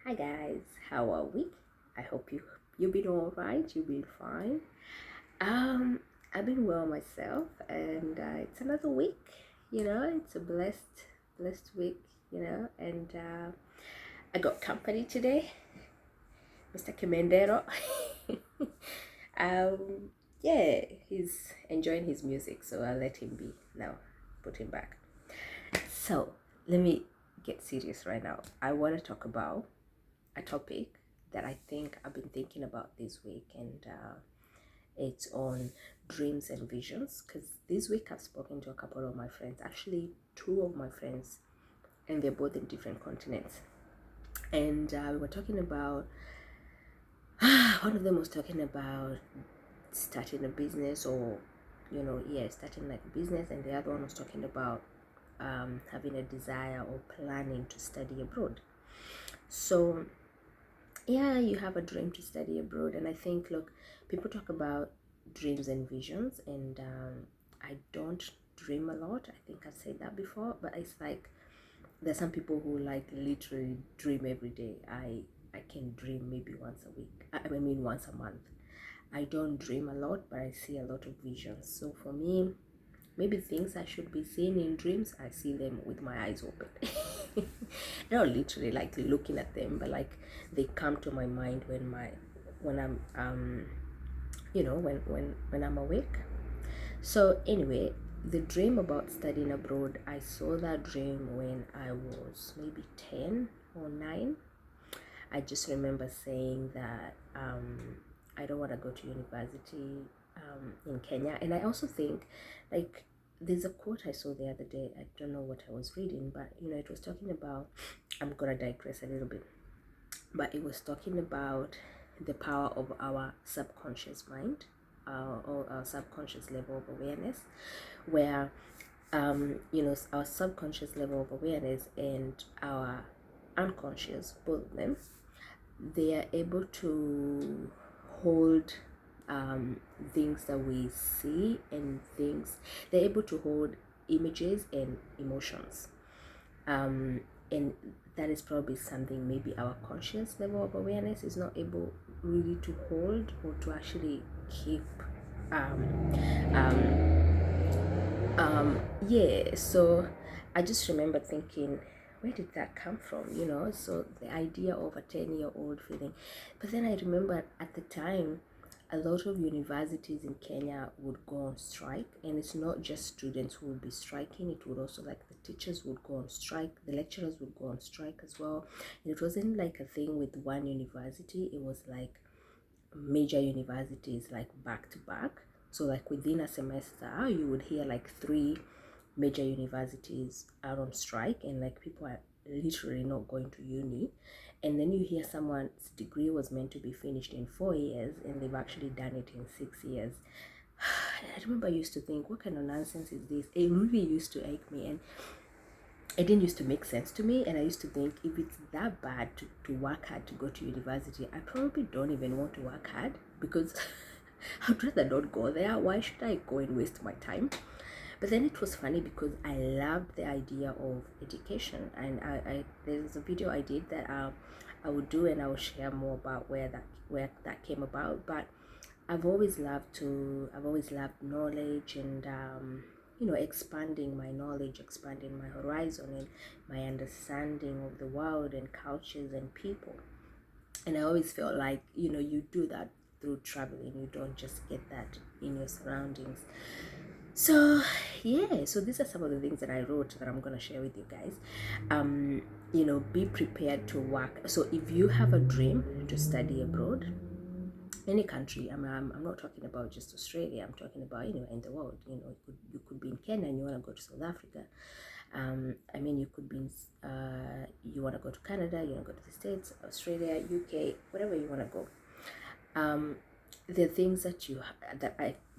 Hi guys, how are we? I hope you've been all right. You've been fine. Um, I've been well myself, and it's another week. It's a blessed week. And I got company today, Mr. Kimendero. um, yeah, he's enjoying his music, so I'll let him be now. Put him back. So let me get serious right now. I want to talk about a topic that I think I've been thinking about this week, and it's on dreams and visions. Because this week I've spoken to a couple of my friends, actually, two of my friends, and they're both in different continents. And we were talking about, one of them was talking about starting a business, or, starting like a business, and the other one was talking about having a desire or planning to study abroad. So yeah, you have a dream to study abroad, and I think, look, people talk about dreams and visions, and I don't dream a lot. I think I've said that before, but it's like there's some people who like literally dream every day. I can dream maybe once a week. I mean once a month. I don't dream a lot, but I see a lot of visions. So for me, maybe things I should be seeing in dreams, I see them with my eyes open. Not literally like looking at them, but like they come to my mind when I'm when I'm awake. So anyway, the dream about studying abroad, I saw that dream when I was maybe 10 or 9. I just remember saying that I don't want to go to university in Kenya. And I also think, like, there's a quote I saw the other day. I don't know what I was reading, but it was talking about, I'm gonna digress a little bit, but it was talking about the power of our subconscious mind, or our subconscious level of awareness, where our subconscious level of awareness and our unconscious, both of them, they are able to hold things that we see, and things they're able to hold images and emotions, and that is probably something maybe our conscious level of awareness is not able really to hold, or to actually keep. um, yeah, so I just remember thinking, where did that come from? So the idea of a 10-year-old feeling. But then I remember at the time, a lot of universities in Kenya would go on strike, and it's not just students who would be striking, it would also, like, the teachers would go on strike, the lecturers would go on strike as well. And it wasn't like a thing with one university, it was like major universities, like back to back. So like within a semester, you would hear like 3 major universities are on strike, and like people are literally not going to uni. And then you hear someone's degree was meant to be finished in 4 years, and they've actually done it in 6 years. I remember I used to think, what kind of nonsense is this? It really used to ache me, and it didn't used to make sense to me. And I used to think, if it's that bad to work hard to go to university, I probably don't even want to work hard, because I'd rather not go there. Why should I go and waste my time? But then it was funny, because I loved the idea of education, and I there's a video I did that I would do, and I will share more about where that came about. But I've always loved knowledge, and expanding my knowledge, expanding my horizon, and my understanding of the world and cultures and people. And I always felt like, you do that through traveling. You don't just get that in your surroundings. So yeah, so these are some of the things that I wrote that I'm gonna share with you guys. Be prepared to work. So if you have a dream to study abroad, any country, I'm not talking about just Australia, I'm talking about anywhere in the world. You could be in Kenya and you want to go to South Africa. You could be in, you want to go to Canada, you want to go to the States, Australia, UK, whatever you want to go. The things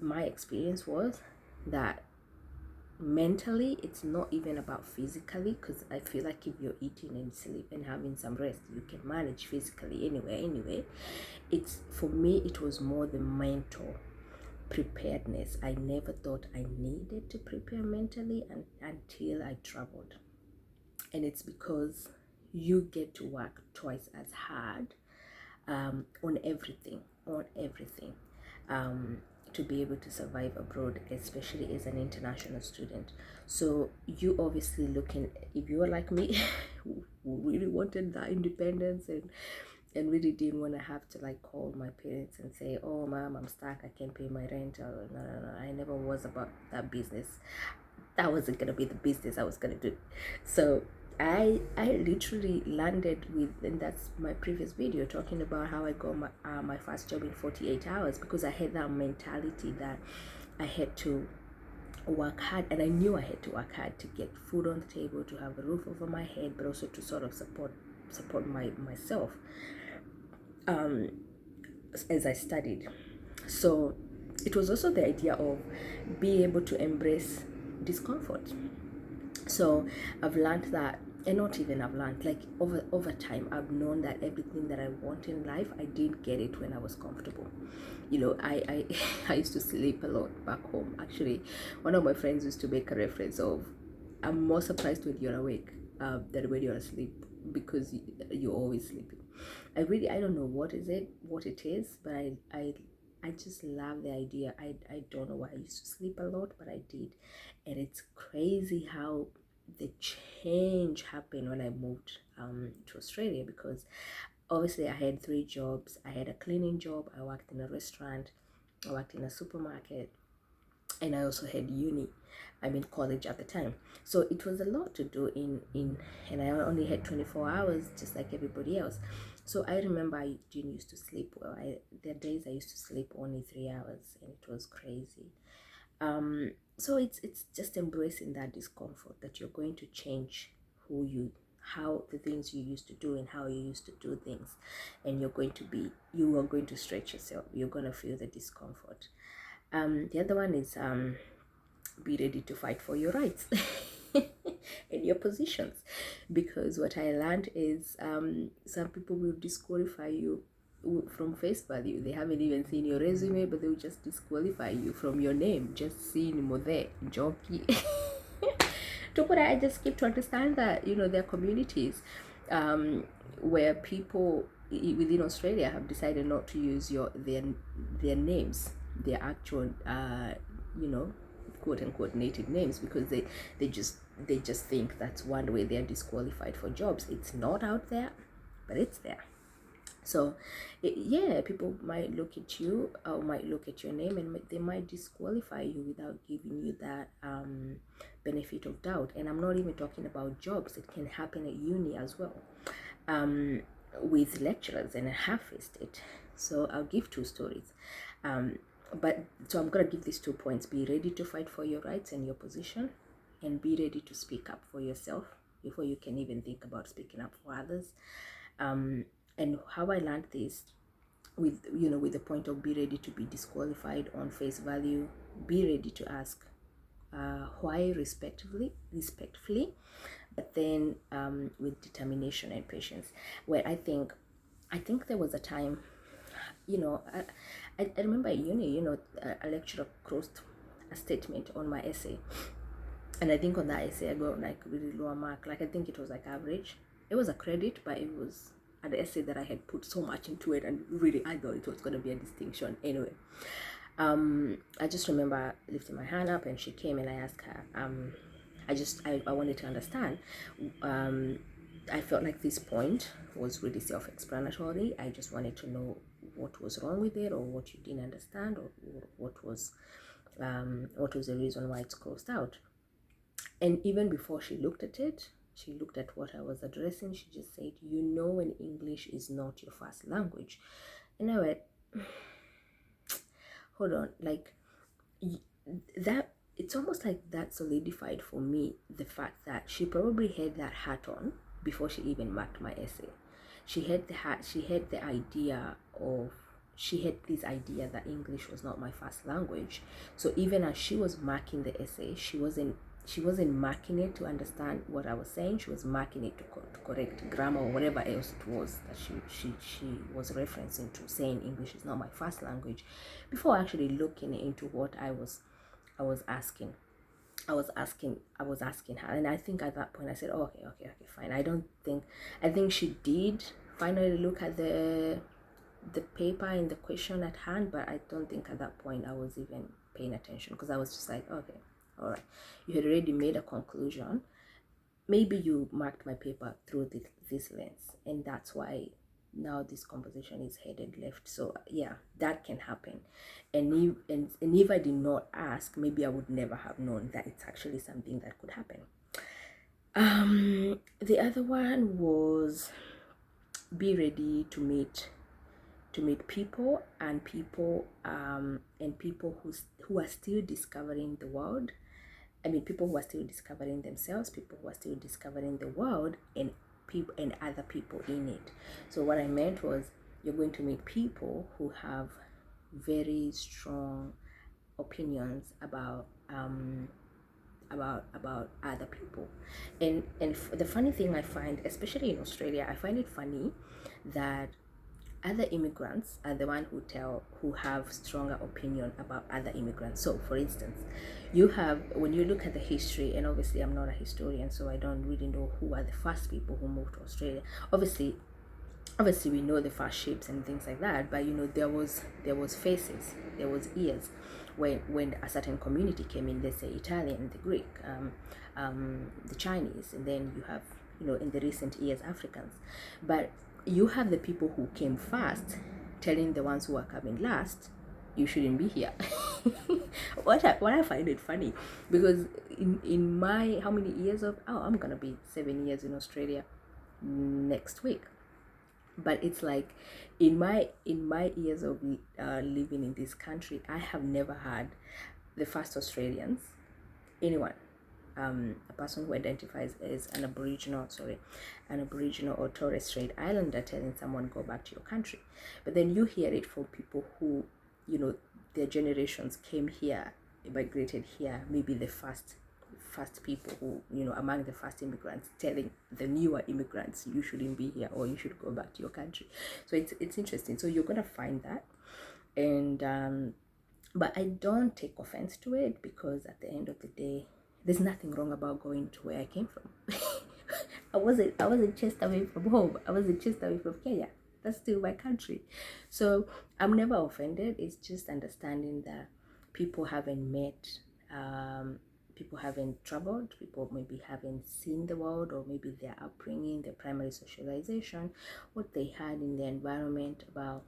my experience was that mentally, it's not even about physically, because I feel like if you're eating and sleep and having some rest, you can manage physically anyway. It's, for me, it was more the mental preparedness. I never thought I needed to prepare mentally until I traveled. And it's because you get to work twice as hard on everything, um, to be able to survive abroad, especially as an international student. So you obviously looking, if you are like me, who really wanted that independence and really didn't want to have to like call my parents and say, oh mom, I'm stuck, I can't pay my rent. Or, no, I never was about that business. That wasn't gonna be the business I was gonna do. So I literally landed with, and that's my previous video talking about how I got my first job in 48 hours, because I had that mentality that I had to work hard, and I knew I had to work hard to get food on the table, to have a roof over my head, but also to sort of support myself as I studied. So it was also the idea of being able to embrace discomfort. So I've learned that, and not even I've learned, like over time I've known that everything that I want in life, I didn't get it when I was comfortable. You know, I I used to sleep a lot back home. Actually, one of my friends used to make a reference of, I'm more surprised when you're awake than when you're asleep, because you're always sleeping. I don't know what it is, but I just love the idea. I don't know why I used to sleep a lot, but I did. And it's crazy how the change happened when I moved to Australia, because obviously I had 3 jobs. I had a cleaning job, I worked in a restaurant, I worked in a supermarket, and I also had uni. I'm in college at the time, so it was a lot to do and I only had 24 hours, just like everybody else. So I remember I didn't used to sleep well. There are days I used to sleep only 3 hours, and it was crazy. So it's just embracing that discomfort, that you're going to change how the things you used to do and how you used to do things, and you are going to stretch yourself. You're going to feel the discomfort. The other one is be ready to fight for your rights and your positions, because what I learned is some people will disqualify you from face value. They haven't even seen your resume, but they'll just disqualify you from your name, just seeing Mode Jockey. To what I just keep to understand that, you know, there are communities where people within Australia have decided not to use their names, their actual you know, quote unquote native names, because they just think that's one way they're disqualified for jobs. It's not out there, but it's there. So yeah, people might look at you or might look at your name, and they might disqualify you without giving you that benefit of doubt. And I'm not even talking about jobs. It can happen at uni as well, with lecturers, and I have faced it. So I'll give 2 stories. But so I'm gonna give these 2 points: be ready to fight for your rights and your position, and be ready to speak up for yourself before you can even think about speaking up for others. And how I learned this, with the point of be ready to be disqualified on face value, be ready to ask why respectfully, but then with determination and patience. Where I think there was a time, I remember at uni, a lecturer crossed a statement on my essay, and I think on that essay I got like really low mark. Like I think it was like average. It was a credit, but it was an essay that I had put so much into it, and really I thought it was going to be a distinction. Anyway, I just remember lifting my hand up, and she came, and I asked her. I wanted to understand. I felt like this point was really self-explanatory. I just wanted to know what was wrong with it, or what you didn't understand, or what was the reason why it's crossed out. And even before she looked at it, she looked at what I was addressing. She just said, when English is not your first language. And I went, hold on, like that. It's almost like that solidified for me the fact that she probably had that hat on before she even marked my essay. She had the hat. She had the idea of. She had this idea that English was not my first language. So even as she was marking the essay, she wasn't marking it to understand what I was saying. She was marking it to correct grammar or whatever else it was that she was referencing to, saying English is not my first language, before actually looking into what I was asking. I was asking her, and I think at that point I said, oh, okay, fine. I think she did finally look at the paper and the question at hand, but I don't think at that point I was even paying attention, because I was just like, okay, all right, you had already made a conclusion. Maybe you marked my paper through this lens, and that's why now this conversation is headed left. So yeah, that can happen. And if I did not ask, maybe I would never have known that it's actually something that could happen. The other one was, be ready to meet people, and people who are still discovering the world. I mean, people who are still discovering themselves, people who are still discovering the world, and people and other people in it. So what I meant was, you're going to meet people who have very strong opinions about other people. And the funny thing I find, especially in Australia, I find it funny that other immigrants are the one who have stronger opinion about other immigrants. So for instance, when you look at the history, and obviously I'm not a historian, so I don't really know who are the first people who moved to Australia. Obviously we know the first ships and things like that, but there was faces, there was ears when a certain community came in. Let's say Italian, the Greek, the Chinese, and then you have, in the recent years, Africans. But you have the people who came first telling the ones who are coming last, you shouldn't be here. What I find it funny, because in my, how many years of, I'm gonna be 7 years in Australia next week. But it's like, in my years of living in this country, I have never had the first Australians, anyone, a person who identifies as an Aboriginal or Torres Strait Islander telling someone, go back to your country. But then you hear it from people who, their generations came here, migrated here, maybe the first people who, among the first immigrants, telling the newer immigrants, you shouldn't be here, or you should go back to your country. So it's interesting. So you're gonna find that. And but I don't take offense to it, because at the end of the day, there's nothing wrong about going to where I came from. I wasn't chased away from home. I wasn't chased away from Kenya. That's still my country. So I'm never offended. It's just understanding that people haven't met, people haven't traveled, people maybe haven't seen the world, or maybe their upbringing, their primary socialization, what they had in their environment, about,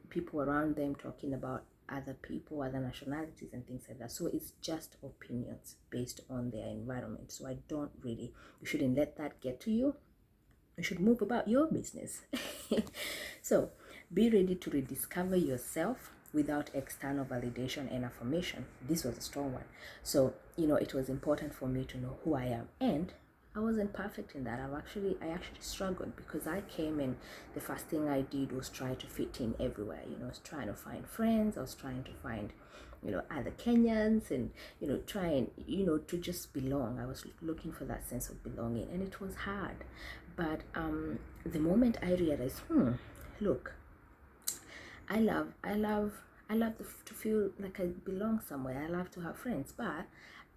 people around them talking about other people, other nationalities, and things like that. So it's just opinions based on their environment. So you shouldn't let that get to you. You should move about your business. So be ready to rediscover yourself without external validation and affirmation. This was a strong one. So, it was important for me to know who I am. And I wasn't perfect in that. I actually struggled, because I came in, the first thing I did was try to fit in everywhere. I was trying to find friends. I was trying to find, other Kenyans, and, trying, to just belong. I was looking for that sense of belonging, and it was hard. But the moment I realized, look, I love to feel like I belong somewhere. I love to have friends, but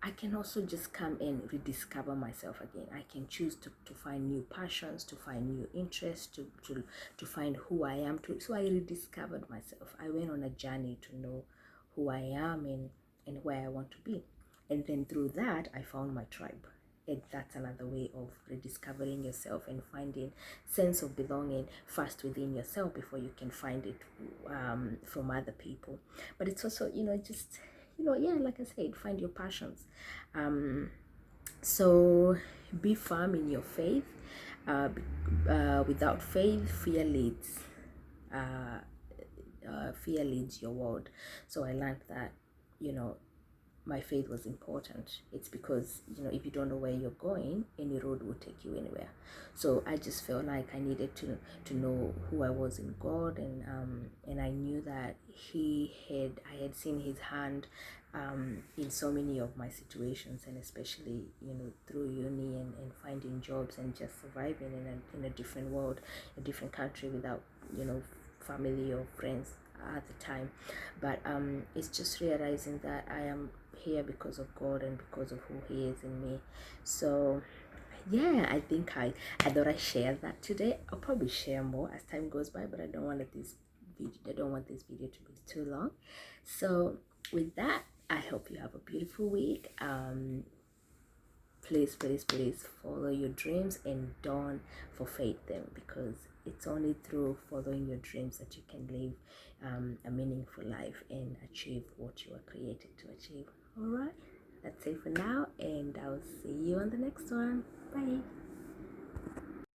I can also just come and rediscover myself again. I can choose to find new passions, to find new interests, to find who I am. So I rediscovered myself. I went on a journey to know who I am and where I want to be. And then through that, I found my tribe. And that's another way of rediscovering yourself and finding sense of belonging first within yourself before you can find it from other people. But it's also, just, like I said, find your passions. So be firm in your faith. Without faith, fear leads. Fear leads your world. So I learned that, my faith was important. It's because, if you don't know where you're going, any road will take you anywhere. So I just felt like I needed to know who I was in God, and I knew that I had seen his hand in so many of my situations, and especially, through uni and finding jobs and just surviving in a different world, a different country, without, family or friends at the time. But it's just realizing that I am here because of God and because of who He is in me. So yeah, I think I thought I shared that today. I'll probably share more as time goes by, but I don't want this video to be too long. So with that, I hope you have a beautiful week. Please, please, please follow your dreams and don't forfeit them, because it's only through following your dreams that you can live a meaningful life and achieve what you are created to achieve. All right, that's it for now, and I'll see you on the next one. Bye.